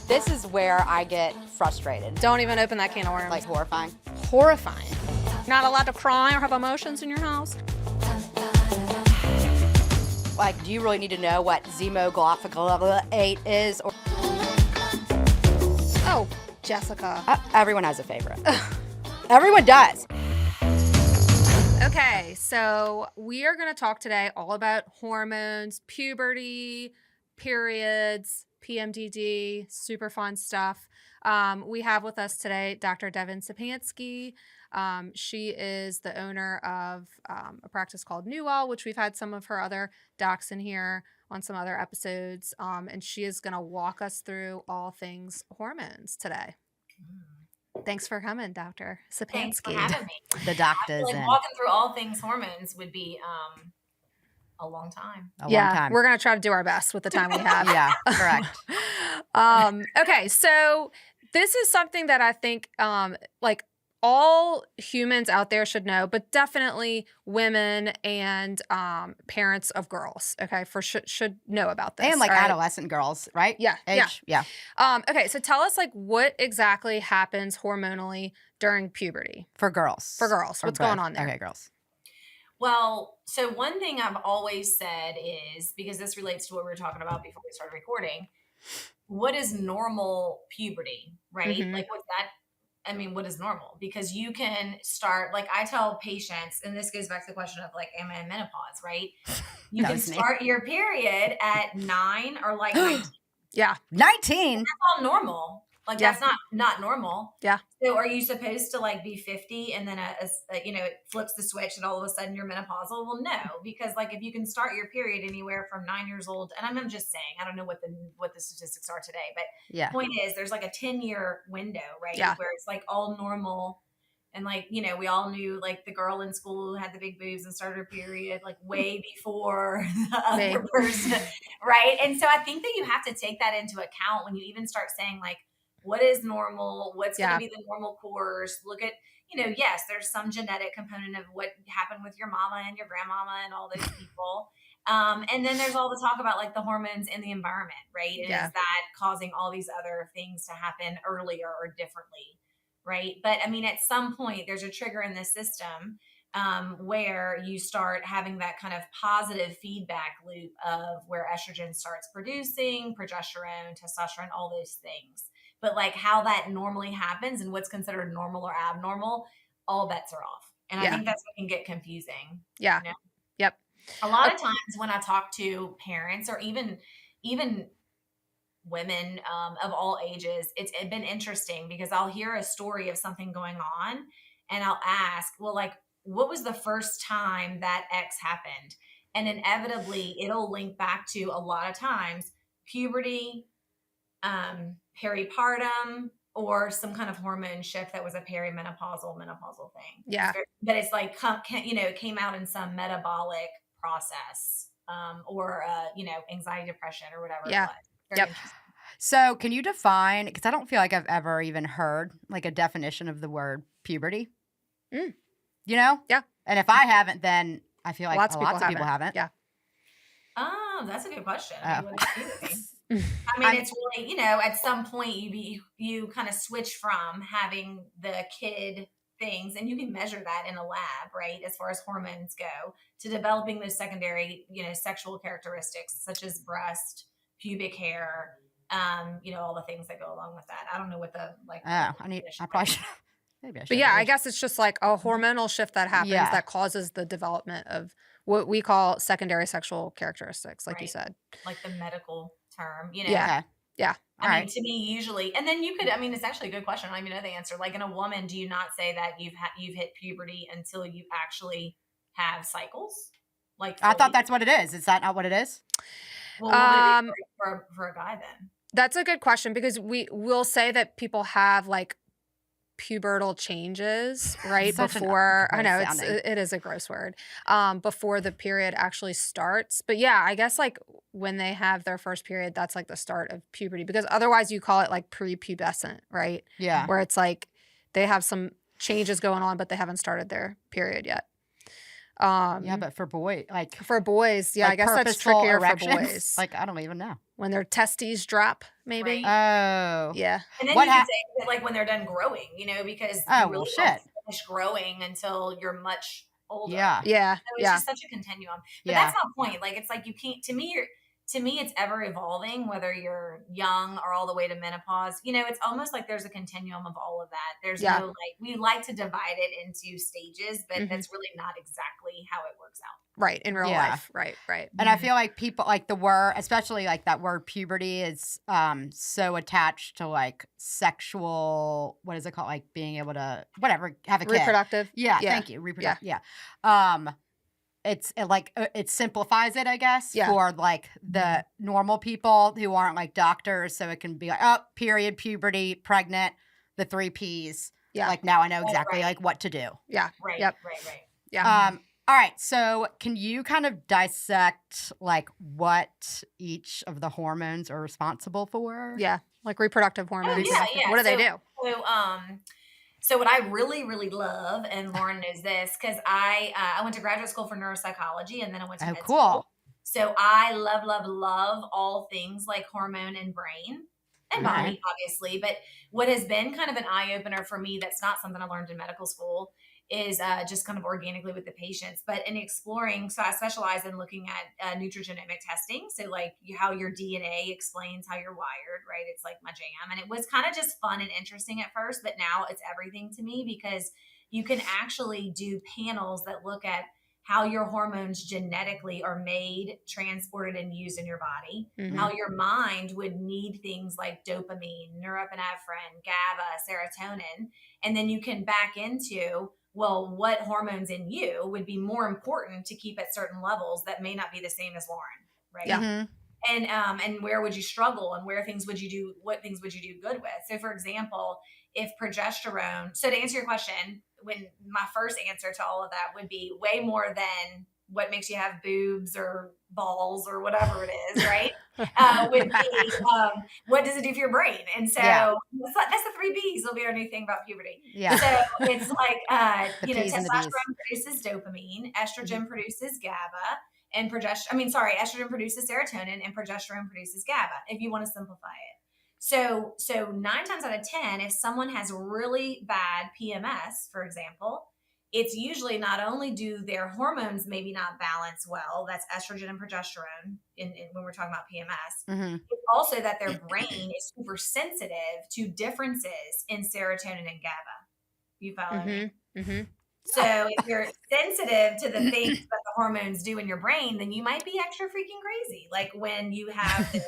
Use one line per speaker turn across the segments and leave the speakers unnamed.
This is where I get frustrated.
Don't even open that can of worms.
Like horrifying.
Horrifying. Not allowed to cry or have emotions in your house?
Like, do you really need to know what Zymoglyphosate is? Or
Oh, Jessica.
everyone has a favorite. Everyone does.
Okay, so we are going to talk today all about hormones, puberty, periods, PMDD, super fun stuff. We have with us today Dr. Devan Szepanski. She is the owner of a practice called NuWell, which we've had some of her other docs in here on some other episodes. And she is going to walk us through all things hormones today. Thanks for coming, Dr. Szepanski.
Thanks for having me.
The doctors.
Like walking through all things hormones would be a long time.
A long time.
We're going to try to do our best with the time we have.
Yeah, correct.
Okay, so this is something that I think like all humans out there should know, but definitely women and parents of girls, okay, should know about this.
And like
all right?
adolescent girls, right?
Yeah,
Age? Yeah.
Okay, so tell us like what exactly happens hormonally during puberty
For girls.
for girls.
Or
What's going
both.
on there?
Okay, girls.
Well, so one thing I've always said is, because this relates to what we were talking about before we started recording, what is normal puberty, right?
Mhm.
Like what's that? I mean, what is normal? Because you can start, like I tell patients, and this goes back to the question of like, am I in menopause, right? You
That
can
was me.
start your period at 9 or like 19.
Yeah,
19.
That's all normal. Like
Yeah.
that's not normal.
Yeah.
So are you supposed to like be 50 and then it flips the switch and all of a sudden you're menopausal? Well, no, because like if you can start your period anywhere from 9 years old, and I'm just saying, I don't know what the statistics are today, but
Yeah.
the point is there's like a 10-year window, right?
Yeah.
Where it's like all normal. And like, we all knew like the girl in school who had the big boobs and started her period like way before the other
Me.
person, right? And so I think that you have to take that into account when you even start saying like, what is normal? What's
Yeah.
going to be the normal course? Look at, yes, there's some genetic component of what happened with your mama and your grandmama and all those people. And then there's all the talk about like the hormones in the environment, right? And
Yeah.
is that causing all these other things to happen earlier or differently, right? But I mean, at some point, there's a trigger in the system where you start having that kind of positive feedback loop of where estrogen starts producing, progesterone, testosterone, all those things. But like how that normally happens and what's considered normal or abnormal, all bets are off. And I think that's what can get confusing.
Yeah.
You know?
Yep.
A lot of times when I talk to parents or even women of all ages, it's been interesting because I'll hear a story of something going on and I'll ask, well, like, what was the first time that X happened? And inevitably it'll link back to a lot of times puberty, peripartum, or some kind of hormone shift that was a menopausal thing.
Yeah.
But it's like, came out in some metabolic process, or, anxiety, depression or whatever
Yeah.
it was. Very
Yep.
interesting.
So can you define, because I don't feel like I've ever even heard like a definition of the word puberty.
Mm.
You know?
Yeah.
And if I haven't, then I feel like
Lots
lots
of
of
people
people haven't.
Yeah.
Oh, that's a good question.
Oh.
What is puberty? I mean, it's really, at some point you kind of switch from having the kid things, and you can measure that in a lab, right? As far as hormones go, to developing those secondary, sexual characteristics such as breast, pubic hair, all the things that go along with that. I don't know what the like.
Oh, I probably should. Maybe I should.
But yeah, I guess it's just like a hormonal shift that happens
Yeah.
that causes the development of what we call secondary sexual characteristics, like you
Right.
said.
Like the medical term,
Yeah.
Okay.
Yeah.
All
I mean,
right.
to me, usually, and then it's actually a good question. I don't even know the answer. Like in a woman, do you not say that you've hit puberty until you actually have cycles? Like
I thought that's what it is. Is that not what it is?
Well, what would it be for a guy then?
That's a good question because we will say that people have like pubertal changes right
Such an
before I know
gross sounding.
it is a gross word before the period actually starts. But yeah, I guess like when they have their first period, that's like the start of puberty, because otherwise you call it like prepubescent, right?
Yeah.
Where it's like they have some changes going on but they haven't started their period yet.
Yeah, but for boys, like
For boys, yeah,
like
I guess that's
purposeful
trickier
erections?
for boys.
Like I don't even know.
When their testes drop, maybe.
Oh.
Yeah.
And then
What
you could
hap-
say that, like when they're done growing, because
Oh,
you
well,
really don't
shit.
finish growing until you're much older.
Yeah.
Yeah.
So it's just such a continuum. But
Yeah.
that's my point. Like, it's like you can't, to me, it's ever evolving, whether you're young or all the way to menopause. It's almost like there's a continuum of all of that. There's
Yeah.
no, we like to divide it into stages, but
Mhm.
that's really not exactly how it works out.
Right. In real
Yeah.
life. Right. Right.
And I feel like people like the word, especially like that word puberty is so attached to like sexual, what is it called? Like being able to, whatever, have a kid.
Reproductive.
Yeah,
Yeah.
thank you. Reproductive. Yeah. It simplifies it, I guess,
Yeah.
for like the normal people who aren't like doctors. So it can be like, oh, period, puberty, pregnant, the 3 Ps.
Yeah.
Like now I know exactly
Right.
like what to do.
Yeah.
Right.
Yep.
Right.
Yeah.
All right. So can you kind of dissect like what each of the hormones are responsible for?
Yeah. Like reproductive hormones.
yeah.
What do they do?
So what I really, really love, and Lauren knows this, because I went to graduate school for neuropsychology, and then I went to med
cool.
school. So I love, love, love all things like hormone and brain and body, obviously. But what has been kind of an eye opener for me, that's not something I learned in medical school, is just kind of organically with the patients. But in exploring, so I specialize in looking at nutrigenomic testing. So like how your DNA explains how you're wired, right? It's like my jam. And it was kind of just fun and interesting at first, but now it's everything to me, because you can actually do panels that look at how your hormones genetically are made, transported, and used in your body,
Mhm.
how your mind would need things like dopamine, norepinephrine, GABA, serotonin, and then you can back into, well, what hormones in you would be more important to keep at certain levels that may not be the same as Lauren, right?
Yeah.
And where would you struggle, and what things would you do good with? So for example, if progesterone, so to answer your question, when my first answer to all of that would be way more than what makes you have boobs or balls or whatever it is, right? Would be what does it do for your brain? And so that's the 3 Bs will be our new thing about puberty.
Yeah.
So it's like
The Ps and the Ds.
testosterone produces dopamine, estrogen produces GABA, and estrogen produces serotonin, and progesterone produces GABA, if you want to simplify it. So 9 times out of 10, if someone has really bad PMS, for example, it's usually not only do their hormones maybe not balance well, that's estrogen and progesterone when we're talking about PMS, it's also that their brain is super sensitive to differences in serotonin and GABA. You follow me?
Mm-hmm.
So if you're sensitive to the things that the hormones do in your brain, then you might be extra freaking crazy. Like when you have the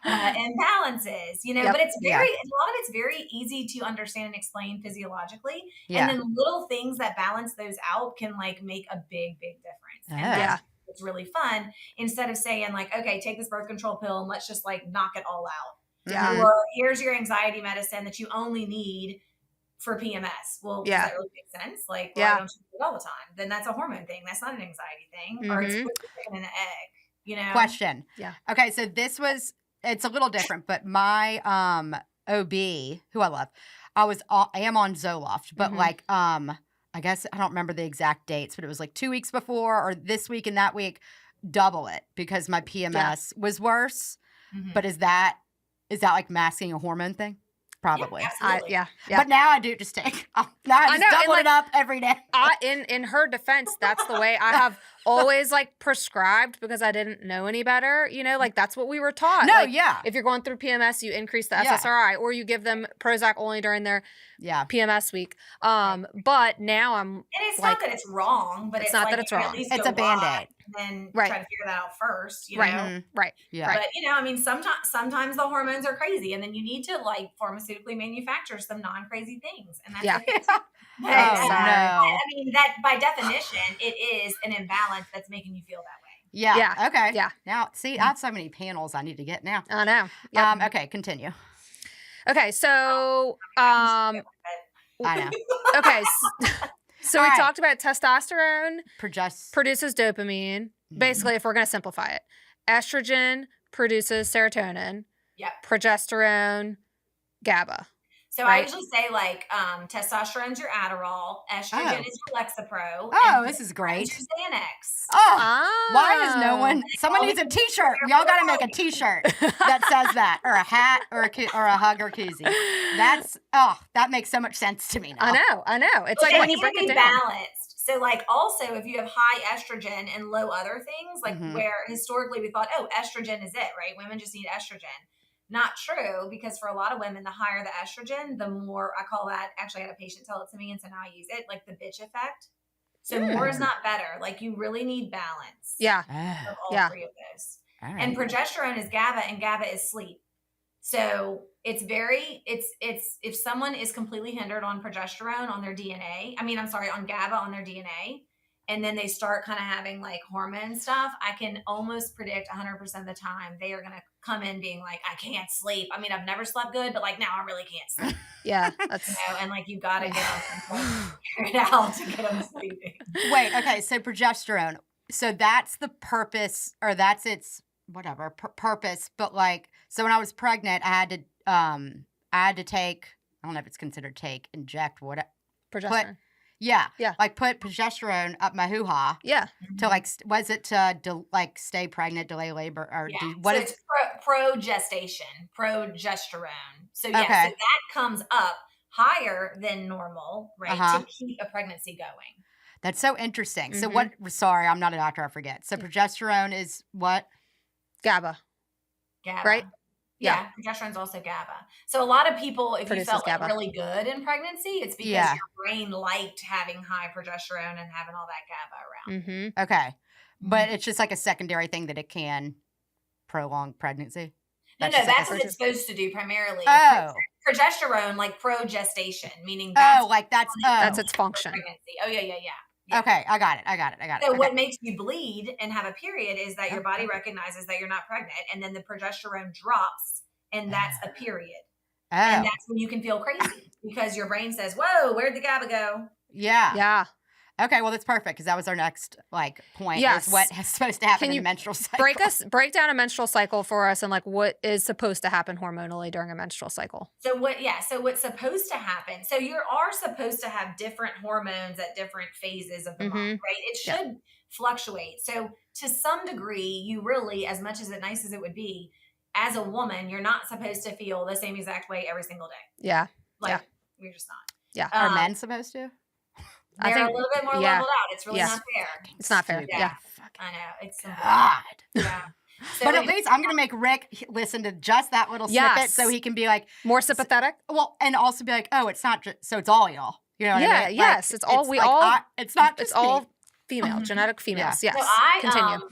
imbalances,
Yep.
but it's a lot of it's very easy to understand and explain physiologically.
Yeah.
And then little things that balance those out can like make a big, big difference. And that's it's really fun, instead of saying like, okay, take this birth control pill and let's just like knock it all out.
Yeah.
Or here's your anxiety medicine that you only need for PMS. Well, does that really make sense? Like, why don't you do it all the time? Then that's a hormone thing. That's not an anxiety thing. Or it's chicken and an egg,
Question.
Yeah.
Okay, so it's a little different, but my OB, who I love, I am on Zoloft, but like I guess I don't remember the exact dates, but it was like 2 weeks before or this week and that week, double it because my PMS was worse. But is that like masking a hormone thing? Probably.
Yeah,
But now I do just take. Now I just double it up every day.
In her defense, that's the way I have always like prescribed, because I didn't know any better. Like that's what we were taught.
No,
like,
yeah.
If you're going through PMS, you increase the SSRI, or you give them Prozac only during their PMS week. But now I'm.
And it's not that it's wrong, but it's not that it's wrong.
It's a Band-Aid.
Then try to figure that out first,
Right.
Yeah.
But sometimes the hormones are crazy, and then you need to like pharmaceutically manufacture some non-crazy things, and that's okay. But, I mean that by definition, it is an imbalance that's making you feel that way.
Yeah. Okay.
Yeah.
Now, see, I have so many panels I need to get now.
I know. Yep.
Okay. Continue.
Okay. So,
I know.
Okay. So we talked about testosterone produces dopamine. Basically, if we're going to simplify it, estrogen produces serotonin.
Yep.
Progesterone, GABA.
So I usually say like testosterone's your Adderall, estrogen is your Lexapro, and
This is great.
your Xanax.
Why is no one? Someone needs a T-shirt. Y'all got to make a T-shirt that says that, or a hat, or a hug or koozie. That makes so much sense to me now.
I know. It's like when you break it down.
Balanced. So like also if you have high estrogen and low other things, like where historically we thought, oh, estrogen is it, right? Women just need estrogen. Not true, because for a lot of women, the higher the estrogen, the more, I call that, actually I had a patient tell it to me, and so now I use it, like the bitch effect. So more is not better. Like you really need balance.
Yeah.
Of all three of those. Right. And progesterone is GABA, and GABA is sleep. So it's if someone is completely hindered on progesterone on their DNA, on GABA on their DNA, and then they start kind of having like hormone stuff, I can almost predict 100% of the time they are going to come in being like, I can't sleep. I mean, I've never slept good, but like now I really can't sleep.
Yeah. That's
and like you got to get them figured out to get them sleeping.
Wait, okay. So progesterone. So that's the purpose, or that's its whatever purpose. But like, so when I was pregnant, I had to take, I don't know if it's considered inject what
progesterone.
Yeah. Like put progesterone up my hoo-ha.
Yeah.
To like, was it to like stay pregnant, delay labor, or
it's progestation, progesterone. So so that comes up higher than normal, right? To keep a pregnancy going.
That's so interesting. So sorry, I'm not a doctor, I forget. So progesterone is what?
GABA. Right?
Yeah, progesterone's also GABA. So a lot of people, if you felt like really good in pregnancy, it's because your brain liked having high progesterone and having all that GABA around.
Okay. But it's just like a secondary thing that it can prolong pregnancy?
That's what it's supposed to do primarily. Progesterone, like progestation, meaning
that's its function.
Pregnancy. Oh, yeah.
Okay, I got it.
So what makes you bleed and have a period is that your body recognizes that you're not pregnant, and then the progesterone drops, and that's a period. And that's when you can feel crazy because your brain says, whoa, where'd the GABA go?
Yeah. Okay, well, that's perfect because that was our next point. Yes. Is what is supposed to happen in a menstrual cycle.
Break down a menstrual cycle for us and like what is supposed to happen hormonally during a menstrual cycle.
So what's supposed to happen? So you are supposed to have different hormones at different phases of the month, right? It should fluctuate. So to some degree, you really, as much as nice as it would be, as a woman, you're not supposed to feel the same exact way every single day.
Yeah.
You're just not.
Yeah.
Are men supposed to?
They're a little bit more leveled out. It's really not fair.
It's not fair. Yeah.
I know. It's simple.
God.
Yeah. So
but at least I'm going to make Rick listen to just that little snippet so he can be like
more sympathetic.
Well, and also be like, oh, it's not just, so it's all y'all. You know what I mean?
Yes. It's all,
it's not just
it's all female, genetic females. Yes.
So
continue.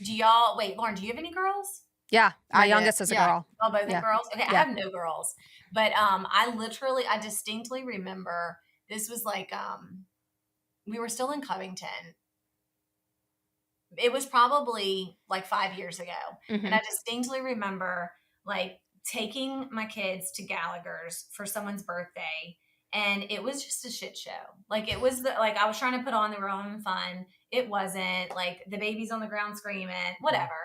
Do y'all, wait, Lauren, do you have any girls?
Yeah. My youngest is a girl.
Oh, both are girls? Okay. I have no girls, but I distinctly remember this was like, we were still in Covington. It was probably like 5 years ago. And I distinctly remember like taking my kids to Gallagher's for someone's birthday. And it was just a shit show. Like it was I was trying to put on, they were having fun. It wasn't like the baby's on the ground screaming, whatever.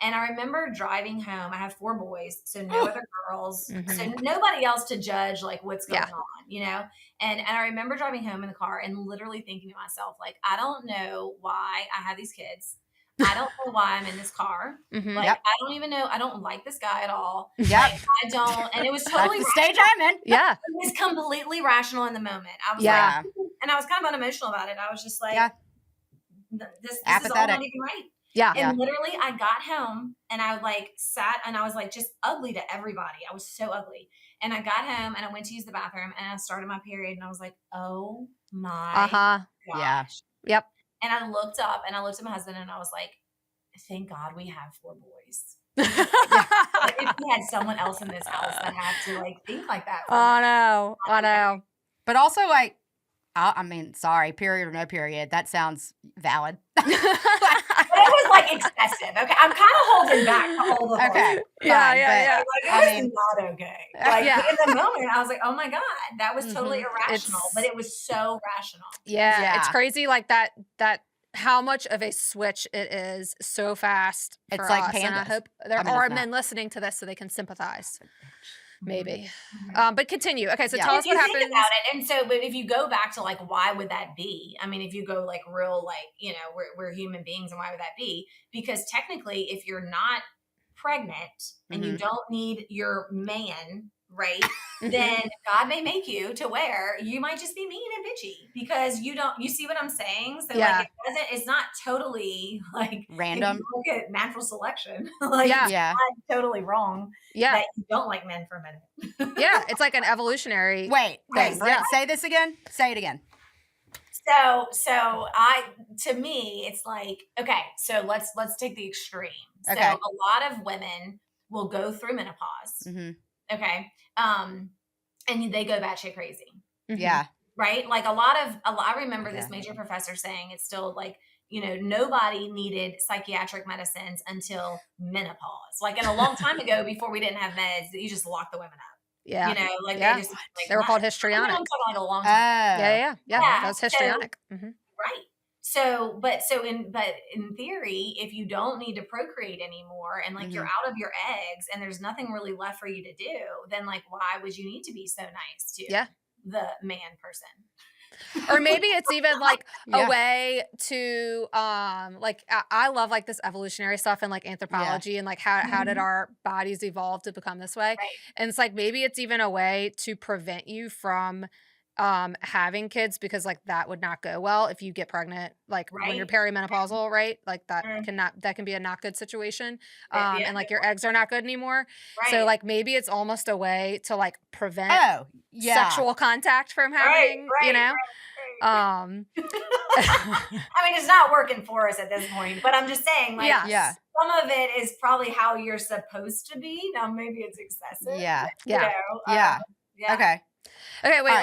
And I remember driving home. I have 4 boys, so no other girls, so nobody else to judge like what's going on, you know? And I remember driving home in the car and literally thinking to myself, like, I don't know why I have these kids. I don't know why I'm in this car. I don't even know. I don't like this guy at all. I don't. And it was totally
the stage I'm in.
Yeah.
It was completely rational in the moment. I was like, and I was kind of unemotional about it. I was just like, this is all not even right.
Yeah.
And literally I got home and I sat and I was like just ugly to everybody. I was so ugly. And I got home and I went to use the bathroom and I started my period and I was like, oh my gosh.
Yeah.
Yep.
And I looked up and I looked at my husband and I was like, thank God we have 4 boys. If we had someone else in this house that had to think like that.
I know.
But also sorry, period or no period. That sounds valid.
But it was excessive. Okay. I'm kind of holding back to hold the
okay.
Yeah. It was not okay. In the moment, I was like, oh my God, that was totally irrational, but it was so rational.
Yeah. It's crazy that how much of a switch it is so fast for
it's like
us.
pandas.
And I hope there are men listening to this so they can sympathize. Maybe.
Mhm.
But continue. Okay, so
Yeah.
tell
If
us what
you think
happens.
about it, and so, but if you go back to like, why would that be? I mean, if you go like real, like, we're human beings, and why would that be? Because technically, if you're not pregnant and you
Mhm.
don't need your man, right?
Mhm.
Then God may make you to where you might just be mean and bitchy because you see what I'm saying? So
Yeah.
like it's not totally like if you
Random.
look at natural selection, like
Yeah.
it's
Yeah.
not totally wrong
Yeah.
that you don't like men for a minute.
Yeah. It's like an evolutionary.
Wait,
Thing,
Brett,
yeah.
say this again. Say it again.
So to me, it's like, okay, so let's take the extreme. So
Okay.
a lot of women will go through menopause.
Mm-hmm.
Okay. And they go batshit crazy.
Mhm.
Yeah.
Right? Like I remember this major professor saying it's still like, nobody needed psychiatric medicines until menopause. Like in a long time ago, before we didn't have meds, you just locked the women up.
Yeah.
Like
Yeah.
they just like
They were called
I'm
histrionic.
talking like a long
Oh.
time.
Yeah.
Yeah,
That's
so-
histrionic. Mhm.
Right. But in theory, if you don't need to procreate anymore and like you're out of your eggs and there's nothing really left for you to do, then like why would you need to be so nice to the man person?
Or maybe it's even like
Yeah.
a way to like I love like this evolutionary stuff and like anthropology and like how did our bodies evolve to become this way?
Right.
And it's like maybe it's even a way to prevent you from having kids because like that would not go well if you get pregnant like when you're perimenopausal, right? Like that can be a not good situation. And like your eggs are not good anymore.
Right.
So like maybe it's almost a way to like prevent sexual contact from happening,
I mean, it's not working for us at this point, but I'm just saying, like, some of it is probably how you're supposed to be. Now, maybe it's excessive.
Yeah.
Okay.
Okay, wait,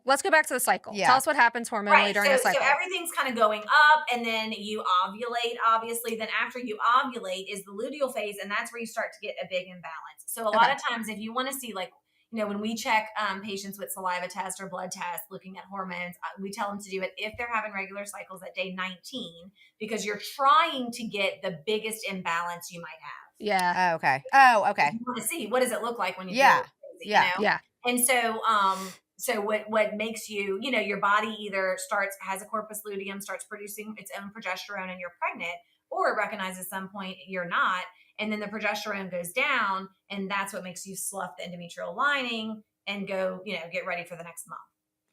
let's go back to the cycle. Tell us what happens hormonally during a cycle.
So everything's kind of going up and then you ovulate, obviously. Then after you ovulate is the luteal phase, and that's where you start to get a big imbalance. So a lot of times if you want to see like, when we check patients with saliva test or blood test looking at hormones, we tell them to do it if they're having regular cycles at day 19 because you're trying to get the biggest imbalance you might have.
Yeah.
Oh, okay.
You want to see what does it look like when you
Yeah.
feel crazy, you know?
Yeah.
And so, so what makes you, your body either has a corpus luteum, starts producing its own progesterone and you're pregnant, or it recognizes at some point you're not. And then the progesterone goes down and that's what makes you slough the endometrial lining and go, get ready for the next month.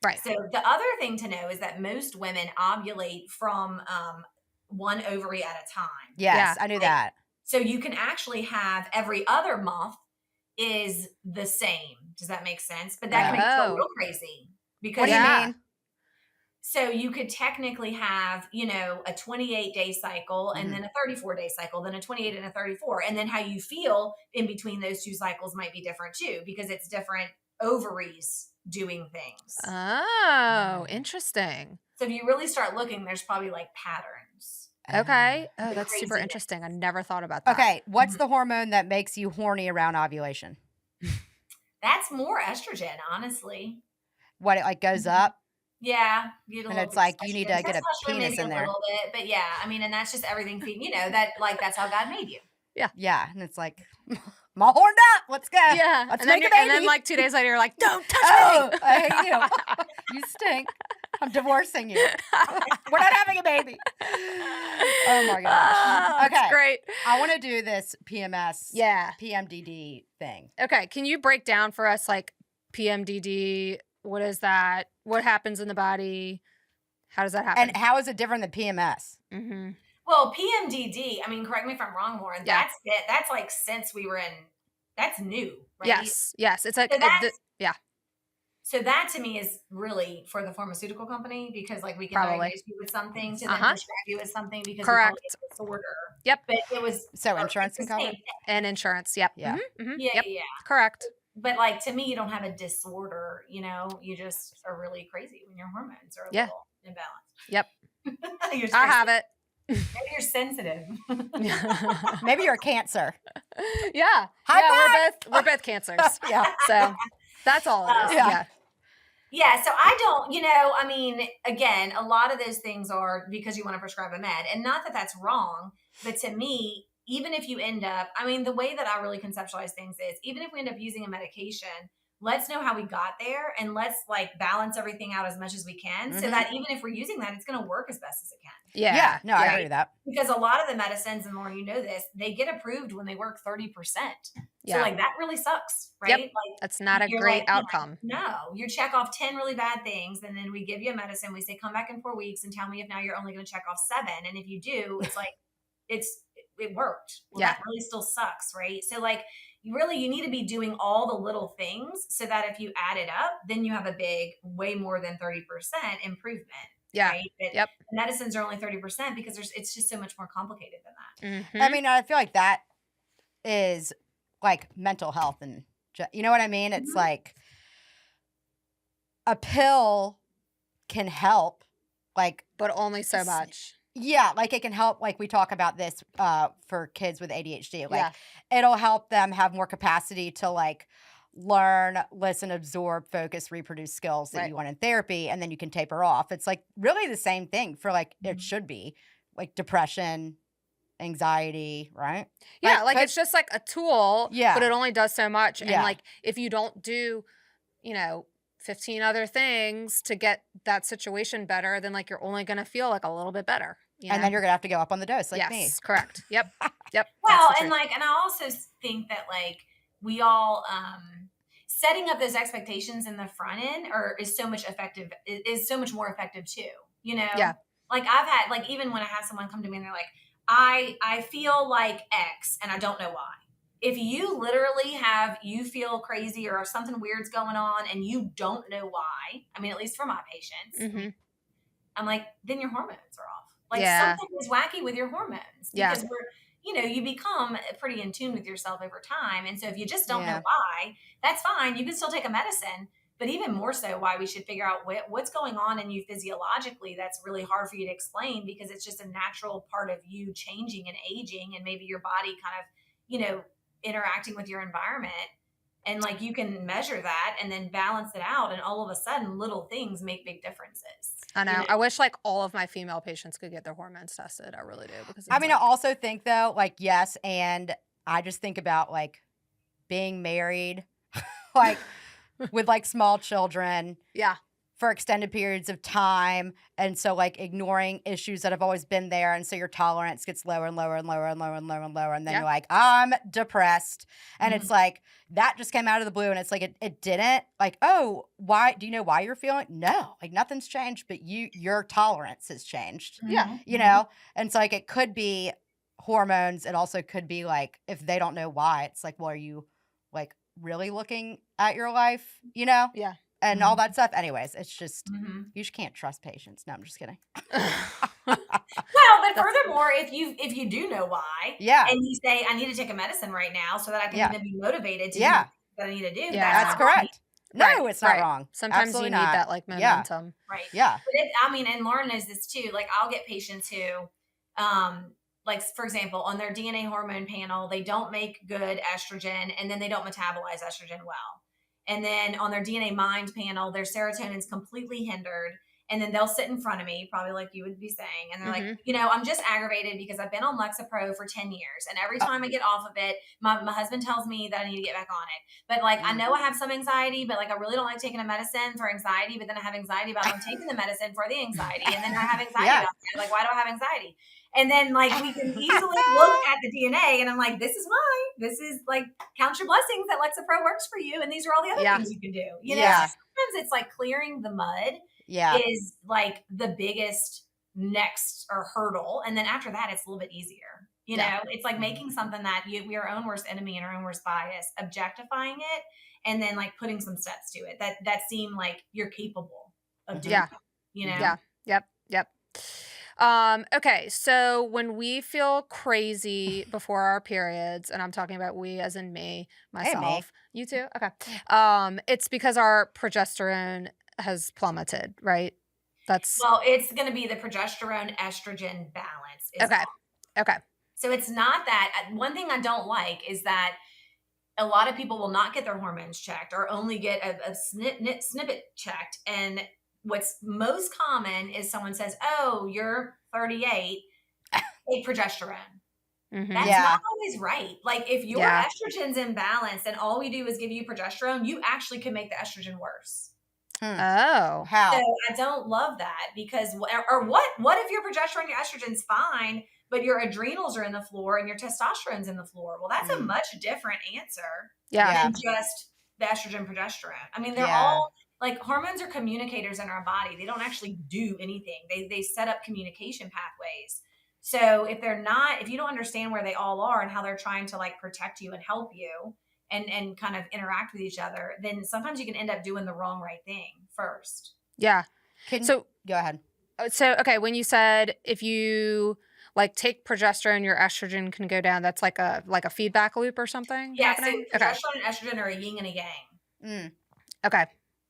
Right.
So the other thing to know is that most women ovulate from one ovary at a time.
Yes, I knew that.
So you can actually have every other month is the same. Does that make sense? But that can make you feel real crazy. Because
what do you mean?
So you could technically have, a 28-day cycle and then a 34-day cycle, then a 28 and a 34. And then how you feel in between those two cycles might be different too, because it's different ovaries doing things.
Oh, interesting.
So if you really start looking, there's probably like patterns.
Okay. Oh, that's super interesting. I never thought about that.
Okay. What's the hormone that makes you horny around ovulation?
That's more estrogen, honestly.
What, it like goes up?
Yeah.
And it's like, you need to get a penis in there.
A little bit, but yeah, I mean, and that's just everything, that's how God made you.
Yeah. Yeah. And it's like, I'm all horned up. Let's go.
Yeah.
Let's
and
make
then
a baby.
And then like 2 days later, you're like, don't touch me.
I hate you. You stink. I'm divorcing you. We're not having a baby. Oh my gosh. Okay.
That's great.
I want to do this PMS, PMDD thing.
Okay. Can you break down for us like PMDD? What is that? What happens in the body? How does that happen?
And how is it different than PMS?
Mm-hmm.
Well, PMDD, I mean, correct me if I'm wrong, Lauren, that's it. That's like since we were that's new, right?
Yes. It's like,
So that to me is really for the pharmaceutical company because like we can diagnose you with something to then prescribe you with something because we call it a disorder.
Yep.
But it was
so insurance can cover it?
And insurance. Yep.
Yeah.
Mm-hmm.
Yeah.
Correct.
But like to me, you don't have a disorder, you just are really crazy when your hormones are a little imbalanced.
Yep. I have it.
Maybe you're sensitive.
Maybe you're a cancer.
Yeah. We're both cancers.
Yeah.
So that's all it is. Yeah.
Yeah, so I don't, I mean, again, a lot of those things are because you want to prescribe a med. And not that that's wrong, but to me, even if you end up, I mean, the way that I really conceptualize things is even if we end up using a medication, let's know how we got there and let's like balance everything out as much as we can so that even if we're using that, it's going to work as best as it can.
Yeah. No, I agree with that.
Because a lot of the medicines, and Lauren, you know this, they get approved when they work 30%.
Yeah.
So like that really sucks, right?
Yep.
Like
that's not a
you're
great
like,
outcome.
no, you check off 10 really bad things, and then we give you a medicine. We say, come back in 4 weeks and tell me if now you're only going to check off 7. And if you do, it's like, it worked. Well, that really still sucks, right? So like, you need to be doing all the little things so that if you add it up, then you have a big, way more than 30% improvement.
Yeah.
Right? But medicines are only 30% because it's just so much more complicated than that.
I mean, I feel like that is like mental health, and you know what I mean? It's like a pill can help, like,
but only so much.
Yeah, like it can help, like we talk about this for kids with ADHD. Like it'll help them have more capacity to like learn, listen, absorb, focus, reproduce skills that you want in therapy, and then you can taper off. It's like really the same thing for like it should be like depression, anxiety, right?
Yeah, like it's just like a tool, but it only does so much. And like if you don't do, 15 other things to get that situation better, then like you're only going to feel like a little bit better.
And then you're going to have to go up on the dose like me.
Yes, correct. Yep.
Well, and I also think that like we all, setting up those expectations in the front end is so much more effective too,
Yeah.
Like I've had, like, even when I have someone come to me and they're like, I feel like X and I don't know why. If you literally you feel crazy or something weird's going on and you don't know why, I mean, at least for my patients, I'm like, then your hormones are off. Like something is wacky with your hormones because you become pretty in tune with yourself over time. And so if you just don't know why, that's fine. You can still take a medicine, but even more so why we should figure out what's going on in you physiologically. That's really hard for you to explain because it's just a natural part of you changing and aging and maybe your body kind of, interacting with your environment. And like you can measure that and then balance it out. And all of a sudden little things make big differences.
I know. I wish like all of my female patients could get their hormones tested. I really do. Because
I mean, I also think though, like, yes. And I just think about like being married, like with like small children.
Yeah.
For extended periods of time. And so like ignoring issues that have always been there. And so your tolerance gets lower and lower and lower and lower and lower and lower. And then you're like, I'm depressed. And it's like, that just came out of the blue. And it's like, it didn't like, oh, why? Do you know why you're feeling? No, like nothing's changed, but your tolerance has changed.
Yeah.
And so like, it could be hormones. It also could be like, if they don't know why, it's like, well, are you like really looking at your life,
Yeah.
and all that stuff. Anyways, it's just, you just can't trust patients. No, I'm just kidding.
Well, but furthermore, if you do know why, and you say, I need to take a medicine right now so that I can even be motivated to do what I need to do.
That's correct. No, it's not wrong.
Sometimes
Absolutely
you need that like momentum.
Right.
Yeah.
But and Lauren knows this too. Like I'll get patients who, like for example, on their DNA hormone panel, they don't make good estrogen and then they don't metabolize estrogen well. And then on their DNA mind panel, their serotonin's completely hindered. And then they'll sit in front of me, probably like you would be saying. And they're like, I'm just aggravated because I've been on Lexapro for 10 years. And every time I get off of it, my husband tells me that I need to get back on it. But like, I know I have some anxiety, but like, I really don't like taking a medicine for anxiety. But then I have anxiety about I'm taking the medicine for the anxiety. And then I have anxiety about that. Like, why do I have anxiety? And then like, we can easily look at the DNA and I'm like, this is why. This is like, count your blessings that Lexapro works for you. And these are all the other things you can do. Sometimes it's like clearing the mud. Is like the biggest next or hurdle. And then after that, it's a little bit easier. It's like making something that we are our own worst enemy and our own worst bias, objectifying it, and then like putting some steps to it that seem like you're capable of doing.
Yeah. Yep. Okay. So when we feel crazy before our periods, and I'm talking about we as in myself, you too. Okay. It's because our progesterone has plummeted, right?
It's going to be the progesterone estrogen balance.
Okay.
So it's not that. One thing I don't like is that a lot of people will not get their hormones checked or only get a snippet checked. And what's most common is someone says, oh, you're 38, take progesterone.
Mm-hmm.
That's
Yeah.
not always right. Like if your
Yeah.
estrogen's imbalanced and all we do is give you progesterone, you actually can make the estrogen worse.
Oh.
How?
So I don't love that because, or what if your progesterone, your estrogen's fine, but your adrenals are in the floor and your testosterone's in the floor? Well, that's a much different answer
Yeah.
than just the estrogen, progesterone. I mean, they're
Yeah.
all like hormones are communicators in our body. They don't actually do anything. They set up communication pathways. So if you don't understand where they all are and how they're trying to like protect you and help you and kind of interact with each other, then sometimes you can end up doing the wrong right thing first.
Yeah.
Go ahead.
So, okay, when you said if you like take progesterone, your estrogen can go down, that's like a feedback loop or something
Yeah,
happening?
so progesterone and estrogen are a yin and a yang.
Okay.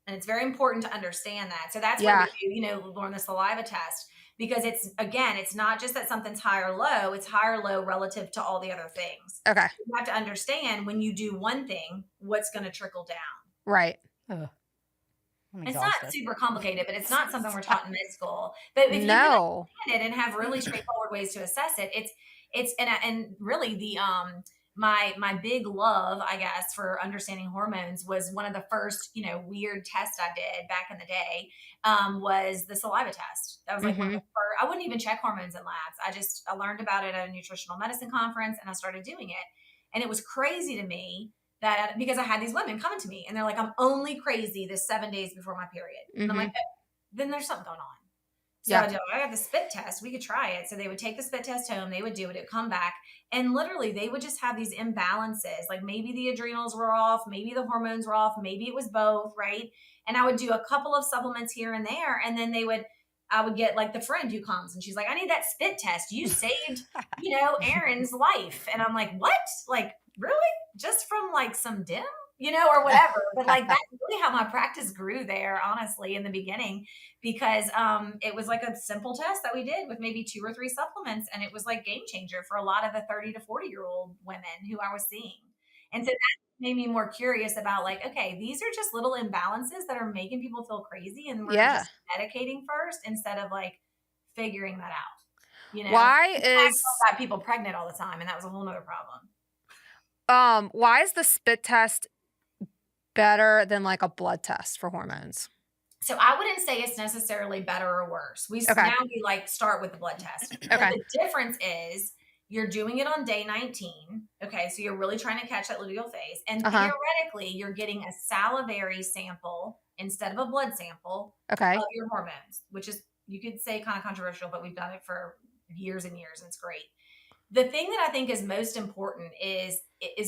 And it's very important to understand that. So that's
Yeah.
why we do, learn the saliva test, because it's not just that something's high or low, it's high or low relative to all the other things.
Okay.
You have to understand when you do one thing, what's going to trickle down.
Right.
It's not super complicated, but it's not something we're taught in med school. But if you can understand it and have really straightforward ways to assess it, and really the my big love, I guess, for understanding hormones was one of the first, weird tests I did back in the day, was the saliva test. That was like one of the first. I wouldn't even check hormones in labs. I learned about it at a nutritional medicine conference and I started doing it. And it was crazy to me that because I had these women coming to me and they're like, I'm only crazy this 7 days before my period. And I'm like, then there's something going on. So I got the spit test. We could try it. So they would take the spit test home. They would do it. It would come back. And literally they would just have these imbalances. Like maybe the adrenals were off. Maybe the hormones were off. Maybe it was both. Right. And I would do a couple of supplements here and there. And then I would get like the friend who comes and she's like, I need that spit test. You saved, Aaron's life. And I'm like, what? Like, really? Just from like some dim, or whatever. But like that's really how my practice grew there, honestly, in the beginning, because it was like a simple test that we did with maybe 2 or 3 supplements. And it was like game changer for a lot of the 30 to 40-year-old women who I was seeing. And so that made me more curious about like, okay, these are just little imbalances that are making people feel crazy. And we're just medicating first instead of like figuring that out.
Why
I got people pregnant all the time, and that was a whole nother problem.
Why is the spit test better than like a blood test for hormones?
So I wouldn't say it's necessarily better or worse. Now we like start with the blood test. Okay. The difference is you're doing it on day 19. Okay. So you're really trying to catch that luteal phase. And theoretically, you're getting a salivary sample instead of a blood sample of your hormones, which is, you could say, kind of controversial, but we've done it for years and years, and it's great. The thing that I think is most important is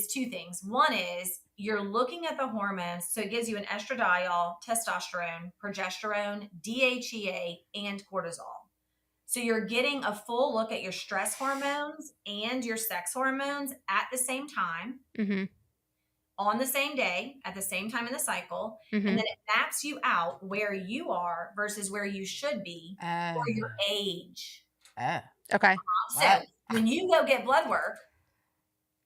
2 things. One is you're looking at the hormones. So it gives you an estradiol, testosterone, progesterone, DHEA, and cortisol. So you're getting a full look at your stress hormones and your sex hormones at the same time, on the same day, at the same time in the cycle. And then it maps you out where you are versus where you should be for your age.
Okay.
So when you go get blood work,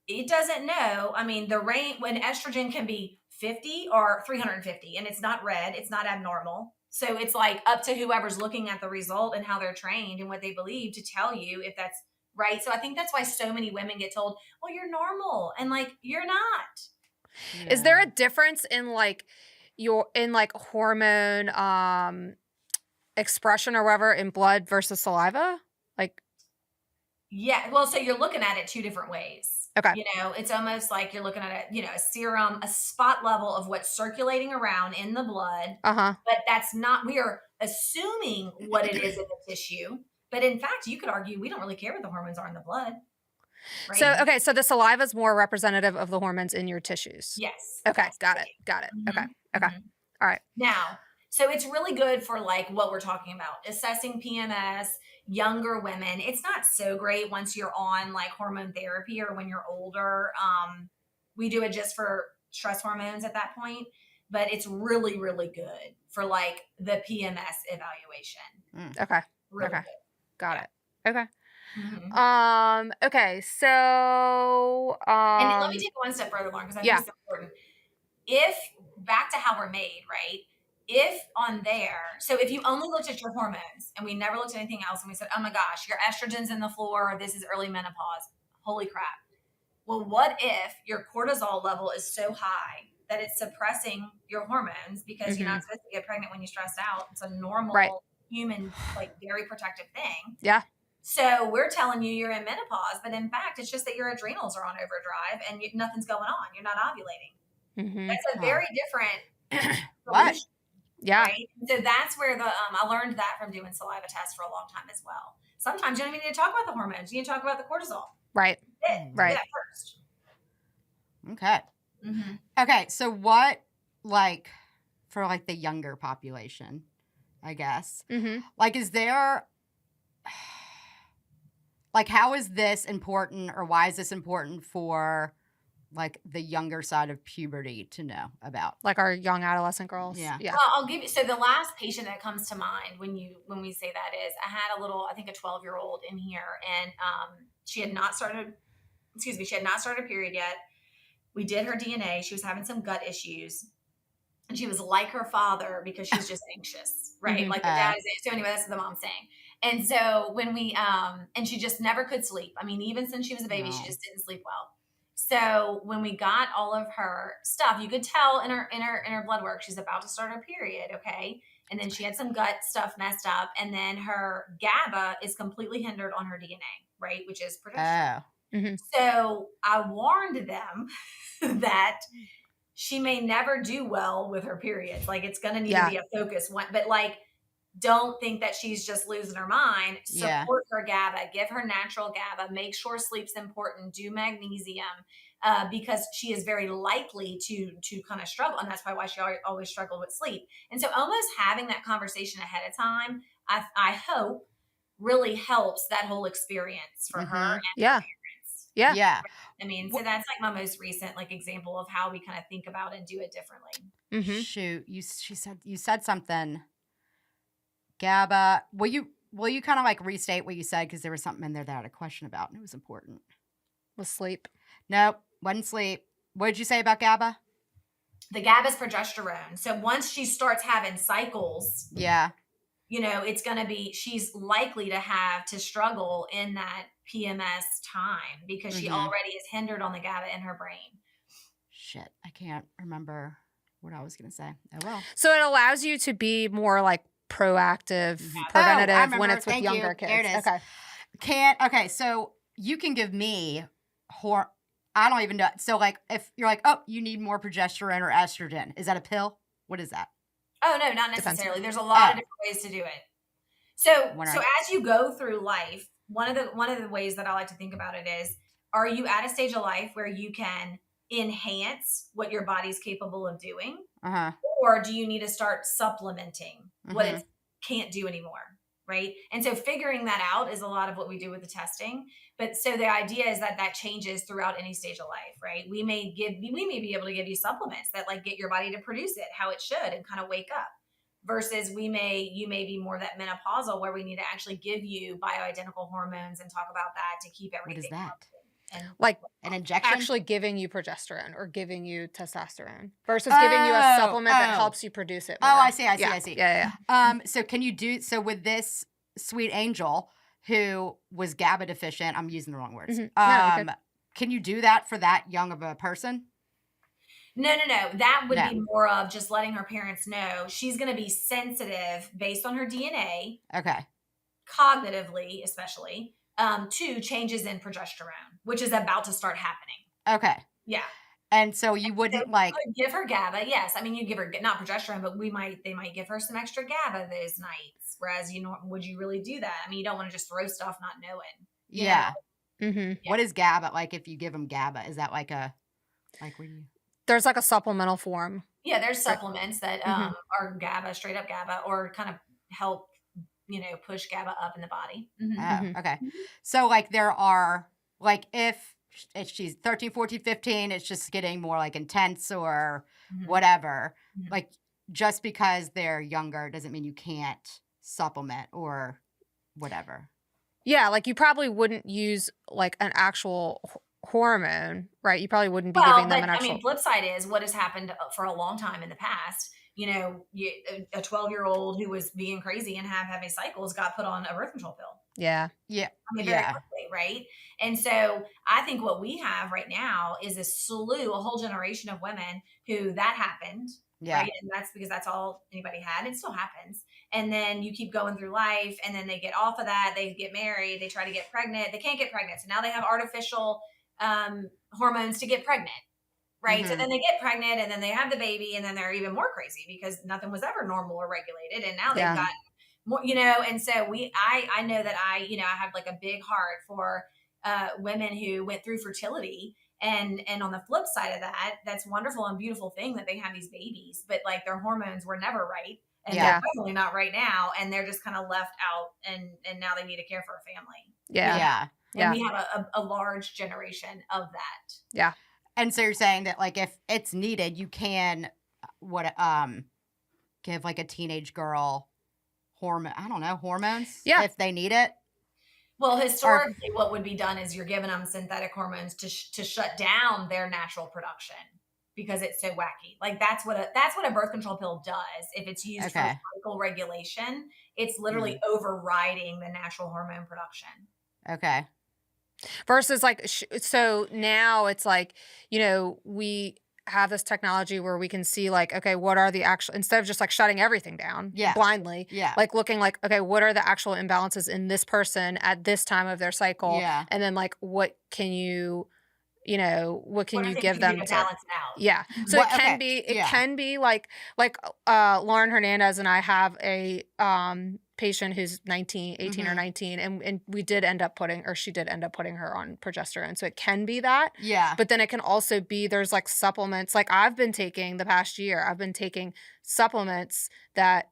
it doesn't know. I mean, the range when estrogen can be 50 or 350, and it's not red, it's not abnormal. So it's like up to whoever's looking at the result and how they're trained and what they believe to tell you if that's right. So I think that's why so many women get told, well, you're normal. And like, you're not.
Yeah. Is there a difference in like hormone expression or whatever in blood versus saliva? Like,
yeah, well, so you're looking at it 2 different ways.
Okay.
It's almost like you're looking at a serum, a spot level of what's circulating around in the blood. But that's not, we are assuming what it is in the tissue. But in fact, you could argue we don't really care what the hormones are in the blood. Right?
So the saliva is more representative of the hormones in your tissues.
Yes.
Okay. Got it. Okay. All right.
Now, so it's really good for like what we're talking about, assessing PMS, younger women. It's not so great once you're on like hormone therapy or when you're older. We do it just for stress hormones at that point, but it's really, really good for like the PMS evaluation.
Okay.
Really good.
Got it. Okay. Okay. So,
and let me take it one step further, Lauren, because I think it's important. If back to how we're made, right? If on there, so if you only looked at your hormones and we never looked at anything else and we said, oh my gosh, your estrogen's in the floor, or this is early menopause, holy crap. Well, what if your cortisol level is so high that it's suppressing your hormones because you're not supposed to get pregnant when you're stressed out? It's a normal human, like very protective thing.
Yeah.
So we're telling you you're in menopause, but in fact, it's just that your adrenals are on overdrive and nothing's going on. You're not ovulating. That's a very different solution.
Yeah.
Right? So that's where I learned that from doing saliva tests for a long time as well. Sometimes you don't even need to talk about the hormones. You need to talk about the cortisol.
Right.
Right. Do that first.
Okay. Okay. So what, like, for like the younger population, I guess, like, is there, like, how is this important, or why is this important for like the younger side of puberty to know about?
Like our young adolescent girls.
Yeah.
Well, I'll give you, so the last patient that comes to mind when we say that is, I had I think a 12-year-old in here, and she had not started a period yet. We did her DNA. She was having some gut issues, and she was like her father because she's just anxious, right? Like the dad is. So anyway, that's what the mom's saying. And so when we, and she just never could sleep. I mean, even since she was a baby, she just didn't sleep well. So when we got all of her stuff, you could tell in her blood work, she's about to start her period. Okay. And then she had some gut stuff messed up, and then her GABA is completely hindered on her DNA, right? Which is progesterone. So I warned them that she may never do well with her periods. Like, it's going to need to be a focus one, but like, don't think that she's just losing her mind. Support her GABA, give her natural GABA, make sure sleep's important, do magnesium, because she is very likely to kind of struggle. And that's probably why she always struggled with sleep. And so almost having that conversation ahead of time, I hope really helps that whole experience for her and her parents.
Yeah.
I mean, so that's like my most recent like example of how we kind of think about and do it differently.
Shoot, you said something. GABA. Will you kind of like restate what you said, because there was something in there that I had a question about and it was important.
Was sleep?
Nope, wasn't sleep. What did you say about GABA?
The GABA is progesterone. So once she starts having cycles, it's going to be, she's likely to struggle in that PMS time because she already is hindered on the GABA in her brain.
Shit, I can't remember what I was going to say. Oh well.
So it allows you to be more like proactive, preventative when it's with younger kids.
There it is. Okay. So you can give me I don't even know. So like, if you're like, oh, you need more progesterone or estrogen, is that a pill? What is that?
Oh no, not necessarily. There's a lot of different ways to do it. So as you go through life, one of the ways that I like to think about it is, are you at a stage of life where you can enhance what your body's capable of doing? Or do you need to start supplementing what it can't do anymore? Right. And so figuring that out is a lot of what we do with the testing. But so the idea is that changes throughout any stage of life, right? We may be able to give you supplements that like get your body to produce it how it should and kind of wake up, versus you may be more that menopausal where we need to actually give you bioidentical hormones and talk about that to keep everything.
What is that?
And
like
an injection?
Actually giving you progesterone or giving you testosterone versus giving you a supplement that helps you produce it more.
Oh, I see.
Yeah.
So can you do with this sweet angel who was GABA deficient? I'm using the wrong words. Can you do that for that young of a person?
No. That would be more of just letting her parents know she's going to be sensitive based on her DNA.
Okay.
Cognitively, especially, to changes in progesterone, which is about to start happening.
Okay.
Yeah.
And so you wouldn't
give her GABA. Yes. I mean, you give her not progesterone, but they might give her some extra GABA those nights. Whereas, would you really do that? I mean, you don't want to just throw stuff not knowing.
Yeah. What is GABA? Like, if you give them GABA, is that like
there's like a supplemental form.
Yeah. There's supplements that are GABA, straight up GABA, or kind of help, push GABA up in the body.
Oh, okay. So like there are, like, if she's 13, 14, 15, it's just getting more like intense or whatever. Like, just because they're younger doesn't mean you can't supplement or whatever.
Yeah. Like, you probably wouldn't use like an actual hormone, right? You probably wouldn't be giving them an actual.
I mean, flip side is what has happened for a long time in the past. A 12-year-old who was being crazy and having cycles got put on a birth control pill.
Yeah.
Yeah.
I mean, very quickly, right? And so I think what we have right now is a whole generation of women who that happened, right? And that's because that's all anybody had. It still happens. And then you keep going through life, and then they get off of that. They get married. They try to get pregnant. They can't get pregnant. So now they have artificial hormones to get pregnant, right? So then they get pregnant, and then they have the baby, and then they're even more crazy because nothing was ever normal or regulated. And now they've got more, and so I know that I have like a big heart for women who went through fertility, and on the flip side of that, that's wonderful and beautiful thing that they have these babies, but like their hormones were never right, and they're definitely not right now, and they're just kind of left out, and now they need to care for a family. And we have a large generation of that.
And so you're saying that like if it's needed, you can give like a teenage girl hormones if they need it.
Well, historically, what would be done is you're giving them synthetic hormones to shut down their natural production because it's so wacky. Like that's what a birth control pill does. If it's used for cycle regulation, it's literally overriding the natural hormone production.
Okay.
Versus like, so now it's like, we have this technology where we can see like, okay, what are the actual, instead of just like shutting everything down blindly, like looking like, okay, what are the actual imbalances in this person at this time of their cycle? And then like, what can you give them to
balance it out?
So it can be like Lauren Hernandez and I have a patient who's 18 or 19, and she did end up putting her on progesterone. So it can be that. But then it can also be there's like supplements. Like I've been taking the past year, I've been taking supplements that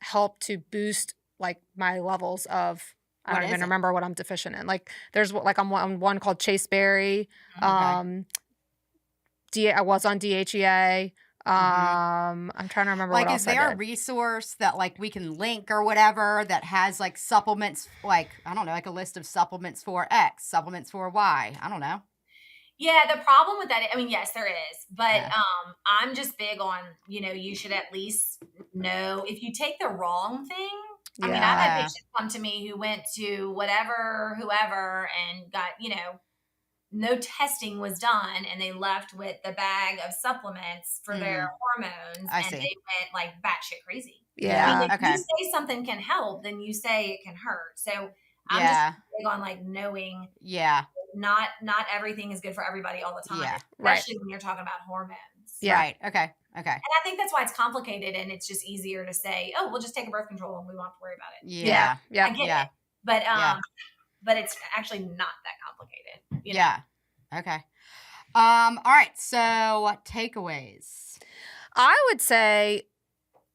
help to boost like my levels of I don't even remember what I'm deficient in. Like there's like I'm on one called Chaseberry. I was on DHEA. I'm trying to remember
like,
what else
is there a resource that like we can link or whatever that has like supplements, like, I don't know, like a list of supplements for X, supplements for Y? I don't know.
Yeah, the problem with that, I mean, yes, there is, but I'm just big on, you should at least know if you take the wrong thing. I mean, I've had patients come to me who went to whoever, and got, no testing was done, and they left with the bag of supplements for their hormones, and they went like batshit crazy. I mean, if you say something can help, then you say it can hurt. So I'm just big on like knowing, not everything is good for everybody all the time, especially when you're talking about hormones.
Right. Okay.
And I think that's why it's complicated, and it's just easier to say, oh, we'll just take a birth control and we won't have to worry about it. I get it. But it's actually not that complicated.
Okay. All right. So takeaways.
I would say,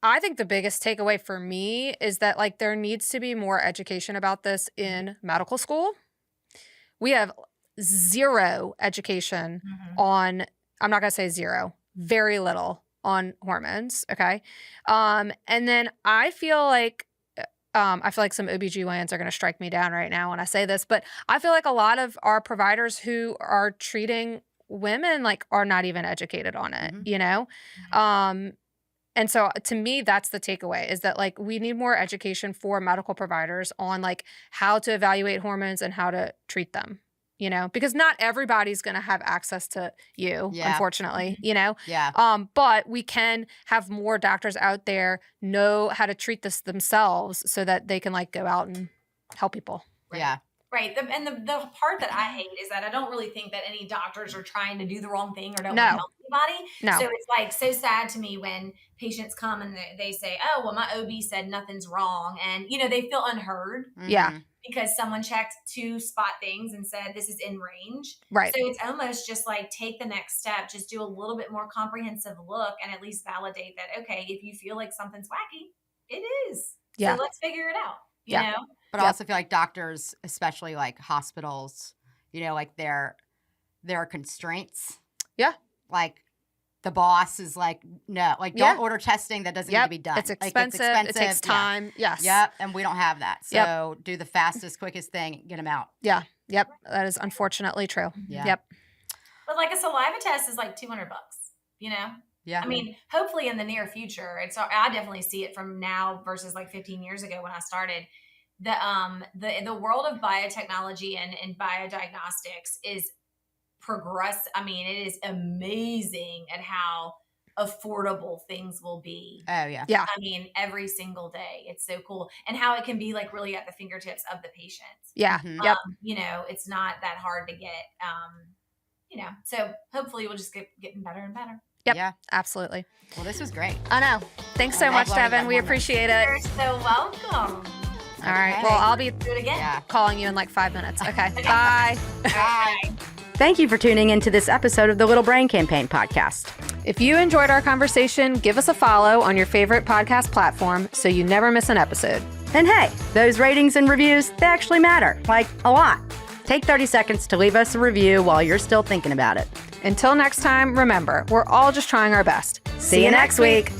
I think the biggest takeaway for me is that like there needs to be more education about this in medical school. We have zero education on, I'm not going to say zero, very little on hormones. Okay. And then I feel like some OBGYNs are going to strike me down right now when I say this, but I feel like a lot of our providers who are treating women like are not even educated on it, and so to me, that's the takeaway, is that like we need more education for medical providers on like how to evaluate hormones and how to treat them. Because not everybody's going to have access to you, unfortunately, but we can have more doctors out there know how to treat this themselves so that they can like go out and help people.
Right. And the part that I hate is that I don't really think that any doctors are trying to do the wrong thing or don't want to help anybody. So it's like so sad to me when patients come and they say, oh, well, my OB said nothing's wrong. And, they feel unheard. Because someone checked 2 spot things and said, this is in range.
Right.
So it's almost just like take the next step, just do a little bit more comprehensive look and at least validate that, okay, if you feel like something's wacky, it is. So let's figure it out, you know?
But I also feel like doctors, especially like hospitals, like there are constraints. Like the boss is like, no, like don't order testing that doesn't need to be done.
It's expensive.
Like, it's expensive.
It takes time.
And we don't have that. So do the fastest, quickest thing, get them out.
That is unfortunately true.
But like a saliva test is like $200, I mean, hopefully in the near future, I definitely see it from now versus like 15 years ago when I started. the world of biotechnology and biodiagnostics is I mean, it is amazing at how affordable things will be.
Oh yeah.
Yeah.
I mean, every single day. It's so cool. And how it can be like really at the fingertips of the patient.
Yeah.
Mhm.
Yep.
You know, it's not that hard to get. You know, so hopefully we'll just get getting better and better.
Yep.
Yeah.
Absolutely.
Well, this was great.
I know. Thanks so
I
much,
love learning
Devin.
about
We
hormones.
appreciate it.
You're so welcome.
All right.
Okay.
Well, I'll be
Do it again.
Yeah.
calling you in like 5 minutes. Okay. Bye.
Bye.
Thank you for tuning into this episode of the Little Brain Campaign podcast.
If you enjoyed our conversation, give us a follow on your favorite podcast platform so you never miss an episode.
And hey, those ratings and reviews, they actually matter, like a lot. Take 30 seconds to leave us a review while you're still thinking about it.
Until next time, remember, we're all just trying our best.
See you next week.